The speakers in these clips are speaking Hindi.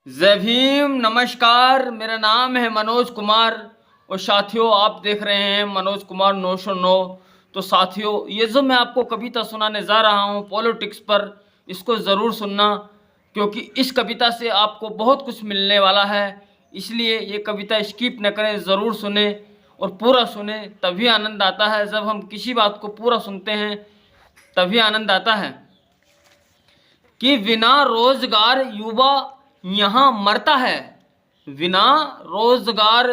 जय भीम, नमस्कार। मेरा नाम है मनोज कुमार और साथियों आप देख रहे हैं मनोज कुमार 909। तो साथियों, ये जो मैं आपको कविता सुनाने जा रहा हूँ पॉलिटिक्स पर, इसको ज़रूर सुनना क्योंकि इस कविता से आपको बहुत कुछ मिलने वाला है। इसलिए ये कविता स्किप न करें, ज़रूर सुने और पूरा सुने, तभी आनंद आता है। जब हम किसी बात को पूरा सुनते हैं तभी आनंद आता है। कि बिना रोजगार युवा यहाँ मरता है, बिना रोजगार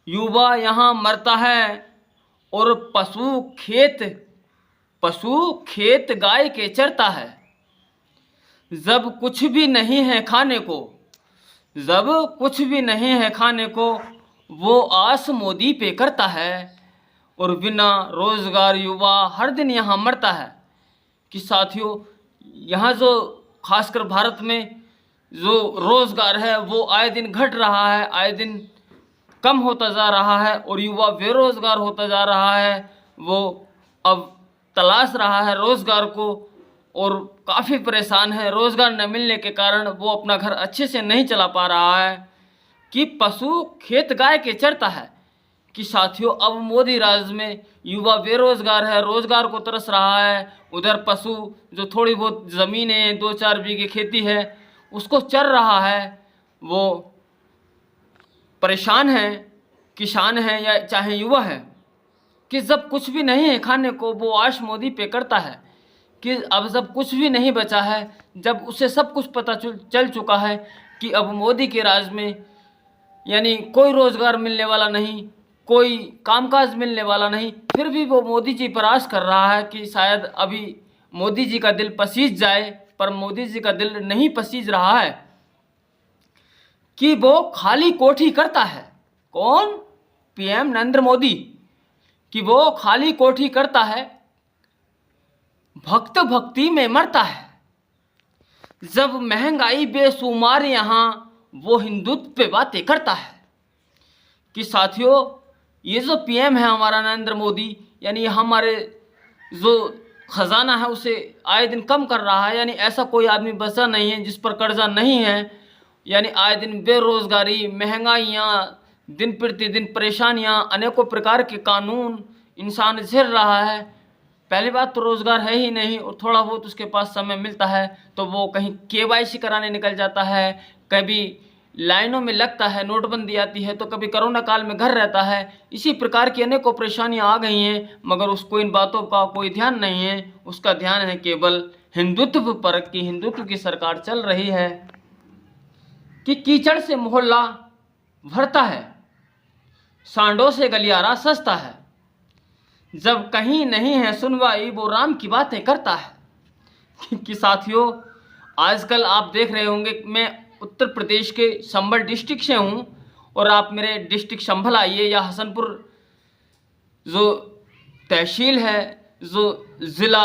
युवा यहाँ मरता है। और पशु खेत गाय के चरता है। जब कुछ भी नहीं है खाने को, जब कुछ भी नहीं है खाने को, वो आस मोदी पे करता है। और बिना रोजगार युवा हर दिन यहाँ मरता है। कि साथियों, यहाँ जो खासकर भारत में जो रोजगार है वो आए दिन घट रहा है, आए दिन कम होता जा रहा है और युवा बेरोजगार होता जा रहा है। वो अब तलाश रहा है रोजगार को और काफ़ी परेशान है। रोजगार न मिलने के कारण वो अपना घर अच्छे से नहीं चला पा रहा है। कि पशु खेत गाय के चरता है। कि साथियों, अब मोदी राज में युवा बेरोजगार है, रोजगार को तरस रहा है। उधर पशु जो थोड़ी बहुत ज़मीनें 2-4 बीघे खेती है उसको चर रहा है, वो परेशान है। किसान है या चाहे युवा है कि जब कुछ भी नहीं है खाने को, वो आश मोदी पे करता है। कि अब जब कुछ भी नहीं बचा है, जब उसे सब कुछ पता चल चुका है कि अब मोदी के राज में यानी कोई रोज़गार मिलने वाला नहीं, कोई कामकाज मिलने वाला नहीं, फिर भी वो मोदी जी पर आस कर रहा है कि शायद अभी मोदी जी का दिल पसीज जाए। पर मोदी जी का दिल नहीं पसीज रहा है। कि वो खाली कोठी करता है। कौन? पीएम नरेंद्र मोदी। कि वो खाली कोठी करता है, भक्त भक्ति में मरता है। जब महंगाई बेशुमार यहाँ, वो हिंदुत्व पे बातें करता है। कि साथियों, ये जो पीएम है हमारा नरेंद्र मोदी, यानी हमारे जो खजाना है उसे आए दिन कम कर रहा है। यानी ऐसा कोई आदमी बचा नहीं है जिस पर कर्जा नहीं है। यानी आए दिन बेरोजगारी, महंगाइयाँ, दिन प्रतिदिन परेशानियाँ, अनेकों प्रकार के कानून इंसान झेल रहा है। पहली बात तो रोज़गार है ही नहीं और थोड़ा बहुत उसके पास समय मिलता है तो वो कहीं केवाईसी कराने निकल जाता है, कभी लाइनों में लगता है, नोटबंदी आती है, तो कभी कोरोना काल में घर रहता है। इसी प्रकार की अनेकों परेशानियां आ गई हैं, मगर उसको इन बातों का कोई ध्यान नहीं है। उसका ध्यान है केवल हिंदुत्व पर, कि हिंदुत्व की सरकार चल रही है। कि कीचड़ से मोहल्ला भरता है, सांडों से गलियारा सजता है। जब कहीं नहीं है सुनवाई, वो राम की बातें करता है। कि साथियों, आजकल आप देख रहे होंगे, मैं उत्तर प्रदेश के संभल डिस्ट्रिक्ट से हूँ और आप मेरे डिस्ट्रिक्ट संभल आइए या हसनपुर जो तहसील है, जो ज़िला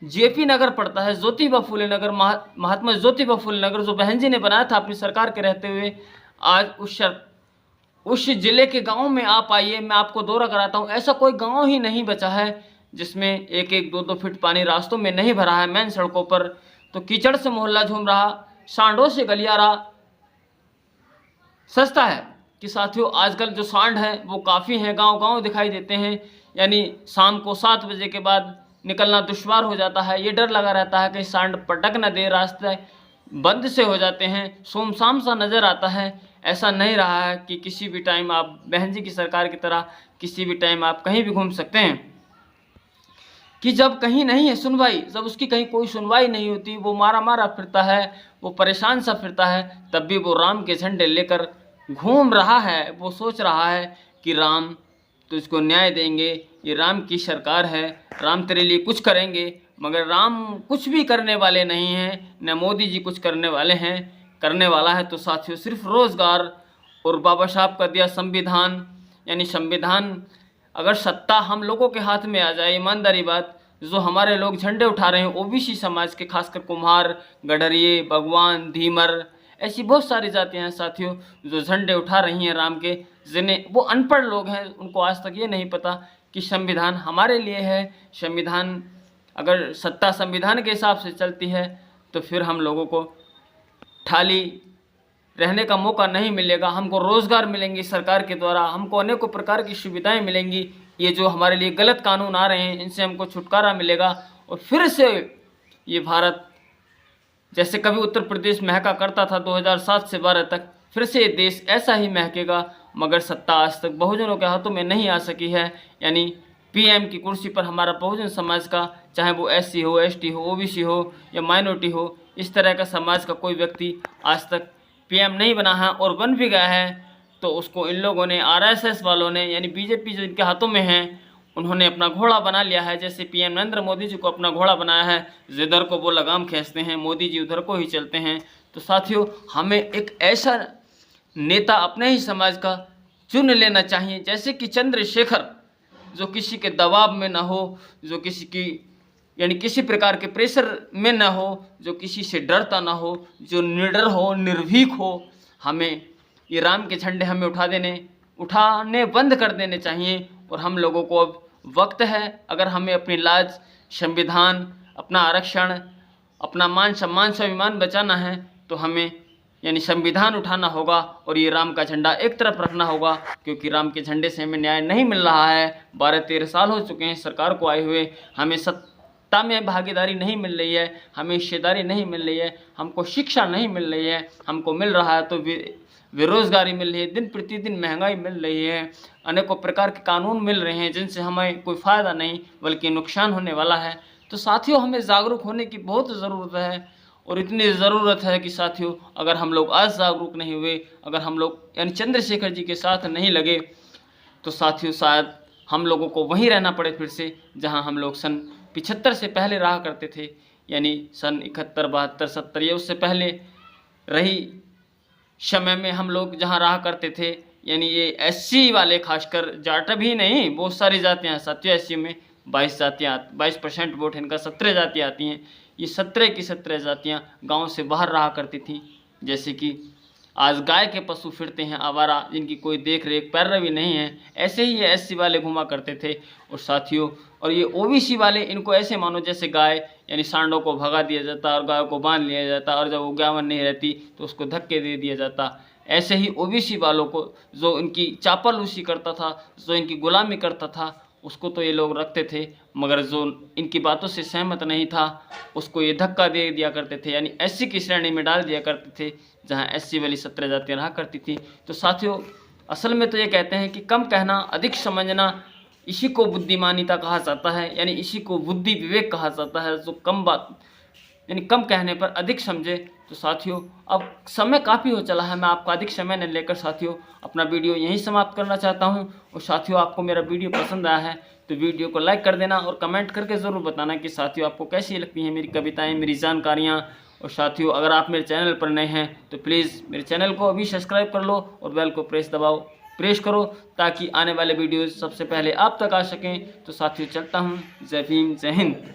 जेपी नगर पड़ता है, ज्योतिबा फुले नगर, महात्मा ज्योतिबा फुले नगर, जो बहन जी ने बनाया था अपनी सरकार के रहते हुए, आज उस जिले के गांव में आप आइए, मैं आपको दौरा कराता हूं। ऐसा कोई गांव ही नहीं बचा है जिसमें 1-1, 2-2 फीट पानी रास्तों में नहीं भरा है, मेन सड़कों पर। तो कीचड़ से मोहल्ला झूम रहा, सांडों से गलियारा सस्ता है। कि साथियों, आजकल जो सांड हैं वो काफ़ी हैं, गांव-गांव दिखाई देते हैं। यानी शाम को 7 बजे के बाद निकलना दुश्वार हो जाता है। ये डर लगा रहता है कि सांड पटक न दे, रास्ते बंद से हो जाते हैं, सुमसाम सा नज़र आता है। ऐसा नहीं रहा है कि किसी भी टाइम आप बहन जी की सरकार की तरह किसी भी टाइम आप कहीं भी घूम सकते हैं। कि जब कहीं नहीं है सुनवाई, जब उसकी कहीं कोई सुनवाई नहीं होती, वो मारा मारा फिरता है, वो परेशान सा फिरता है, तब भी वो राम के झंडे लेकर घूम रहा है। वो सोच रहा है कि राम तो इसको न्याय देंगे, ये राम की सरकार है, राम तेरे लिए कुछ करेंगे। मगर राम कुछ भी करने वाले नहीं हैं, न मोदी जी कुछ करने वाले हैं। करने वाला है तो साथियों सिर्फ रोज़गार और बाबा साहब का दिया संविधान। यानी संविधान अगर सत्ता हम लोगों के हाथ में आ जाए, ईमानदारी बात, जो हमारे लोग झंडे उठा रहे हैं ओबीसी समाज के, खासकर कुम्हार, गडरिये, भगवान, धीमर, ऐसी बहुत सारी जातियां हैं साथियों जो झंडे उठा रही हैं राम के, जिन्हें वो अनपढ़ लोग हैं, उनको आज तक ये नहीं पता कि संविधान हमारे लिए है। संविधान अगर सत्ता संविधान के हिसाब से चलती है तो फिर हम लोगों को थाली रहने का मौका नहीं मिलेगा, हमको रोज़गार मिलेंगे सरकार के द्वारा, हमको अनेकों प्रकार की सुविधाएं मिलेंगी। ये जो हमारे लिए गलत कानून आ रहे हैं इनसे हमको छुटकारा मिलेगा और फिर से ये भारत जैसे कभी उत्तर प्रदेश महका करता था 2007 से 12 तक, फिर से ये देश ऐसा ही महकेगा। मगर सत्ता आज तक बहुजनों के हाथों में नहीं आ सकी है। यानी पीएम की कुर्सी पर हमारा बहुजन समाज का, चाहे वो एससी हो, एसटी हो, ओबीसी हो या माइनॉरिटी हो, इस तरह का समाज का कोई व्यक्ति आज तक पीएम नहीं बना है। और बन भी गया है तो उसको इन लोगों ने, आरएसएस वालों ने, यानी बीजेपी जो इनके हाथों में है, उन्होंने अपना घोड़ा बना लिया है। जैसे पीएम नरेंद्र मोदी जी को अपना घोड़ा बनाया है, जिधर को वो लगाम खींचते हैं मोदी जी उधर को ही चलते हैं। तो साथियों, हमें एक ऐसा नेता अपने ही समाज का चुन लेना चाहिए जैसे कि चंद्रशेखर, जो किसी के दबाव में ना हो, जो किसी की यानी किसी प्रकार के प्रेशर में ना हो, जो किसी से डरता ना हो, जो निडर हो, निर्भीक हो। हमें ये राम के झंडे हमें उठाने बंद कर देने चाहिए। और हम लोगों को अब वक्त है, अगर हमें अपनी लाज, संविधान, अपना आरक्षण, अपना मान सम्मान, स्वाभिमान बचाना है तो हमें यानी संविधान उठाना होगा और ये राम का झंडा एक तरफ रखना होगा। क्योंकि राम के झंडे से हमें न्याय नहीं मिल रहा है। 12-13 साल हो चुके हैं सरकार को आए हुए, हमें सत्ता में भागीदारी नहीं मिल रही है, हमें हिस्सेदारी नहीं मिल रही है, हमको शिक्षा नहीं मिल रही है। हमको मिल रहा है तो बेरोजगारी मिल रही है, दिन प्रतिदिन महंगाई मिल रही है, अनेकों प्रकार के कानून मिल रहे हैं जिनसे हमें कोई फ़ायदा नहीं बल्कि नुकसान होने वाला है। तो साथियों, हमें जागरूक होने की बहुत ज़रूरत है। और इतनी ज़रूरत है कि साथियों, अगर हम लोग आज जागरूक नहीं हुए, अगर हम लोग यानी चंद्रशेखर जी के साथ नहीं लगे, तो साथियों शायद हम लोगों को वहीं रहना पड़े फिर से, जहां हम लोग सन 75 से पहले रहा करते थे। यानी सन 71, 72, 70 या उससे पहले रही समय में हम लोग जहाँ रहा करते थे। यानी ये एससी वाले, खासकर जाट भी नहीं, बहुत सारी जातियाँ, साथियों एससी में 22 जातियाँ, 22% वोट इनका, 17 जातियाँ आती हैं। ये 17 की 17 जातियाँ गांव से बाहर रहा करती थी। जैसे कि आज गाय के पशु फिरते हैं आवारा, जिनकी कोई देख रेख पैरवी नहीं है, ऐसे ही ये एससी वाले घुमा करते थे। और साथियों, और ये ओबीसी वाले, इनको ऐसे मानो जैसे गाय यानी सांडों को भगा दिया जाता और गायों को बांध लिया जाता, और जब वो गायवन नहीं रहती तो उसको धक्के दे दिया जाता। ऐसे ही ओबीसी वालों को, जो इनकी चापलूसी करता था, जो इनकी गुलामी करता था, उसको तो ये लोग रखते थे, मगर जो इनकी बातों से सहमत नहीं था उसको ये धक्का दे दिया करते थे, यानी एससी की श्रेणी में डाल दिया करते थे, जहां एससी वाली 17 जातियाँ रहा करती थी। तो साथियों, असल में तो ये कहते हैं कि कम कहना, अधिक समझना, इसी को बुद्धिमानिता कहा जाता है। यानी इसी को बुद्धि विवेक कहा जाता है, जो कम बात यानी कम कहने पर अधिक समझे। तो साथियों, अब समय काफ़ी हो चला है, मैं आपका अधिक समय न लेकर साथियों अपना वीडियो यहीं समाप्त करना चाहता हूं। और साथियों, आपको मेरा वीडियो पसंद आया है तो वीडियो को लाइक कर देना और कमेंट करके ज़रूर बताना कि साथियों आपको कैसी लगती हैं मेरी कविताएँ, मेरी जानकारियाँ। और साथियों, अगर आप मेरे चैनल पर नए हैं तो प्लीज़ मेरे चैनल को अभी सब्सक्राइब कर लो और बेल को प्रेस करो, ताकि आने वाले वीडियोज़ सबसे पहले आप तक आ सकें। तो साथियों, चलता हूँ। जय भीम, जय हिंद।